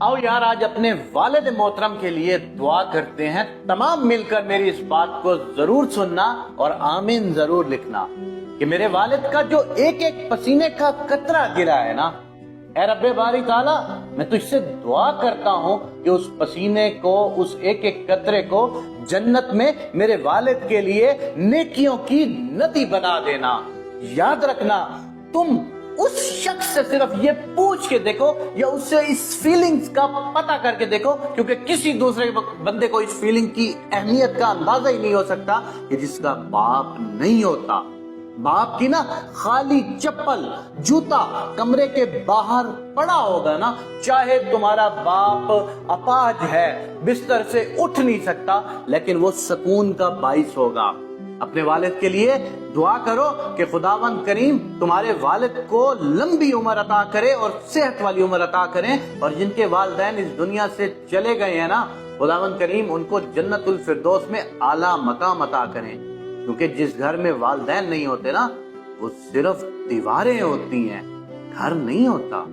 آؤ یار آج اپنے والد محترم کے لیے دعا کرتے ہیں، تمام مل کر میری اس بات کو ضرور سننا اور آمین ضرور لکھنا کہ میرے والد کا جو ایک ایک پسینے کا قطرہ گرا ہے نا، اے رب باری تعالیٰ میں تجھ سے دعا کرتا ہوں کہ اس پسینے کو، اس ایک ایک قطرے کو جنت میں میرے والد کے لیے نیکیوں کی ندی بنا دینا۔ یاد رکھنا، تم اس شخص سے صرف یہ پوچھ کے دیکھو یا اس سے اس فیلنگز کا پتہ کر کے دیکھو، کیونکہ کسی دوسرے بندے کو اس فیلنگ کی اہمیت کا اندازہ ہی نہیں ہو سکتا کہ جس کا باپ نہیں ہوتا۔ باپ کی نا خالی چپل، جوتا کمرے کے باہر پڑا ہوگا نا، چاہے تمہارا باپ اپاہج ہے، بستر سے اٹھ نہیں سکتا، لیکن وہ سکون کا باعث ہوگا۔ اپنے والد کے لیے دعا کرو کہ خداوند کریم تمہارے والد کو لمبی عمر عطا کرے اور صحت والی عمر عطا کریں، اور جن کے والدین اس دنیا سے چلے گئے ہیں نا، خداوند کریم ان کو جنت الفردوس میں اعلیٰ مقام عطا کریں، کیونکہ جس گھر میں والدین نہیں ہوتے نا، وہ صرف دیواریں ہوتی ہیں، گھر نہیں ہوتا۔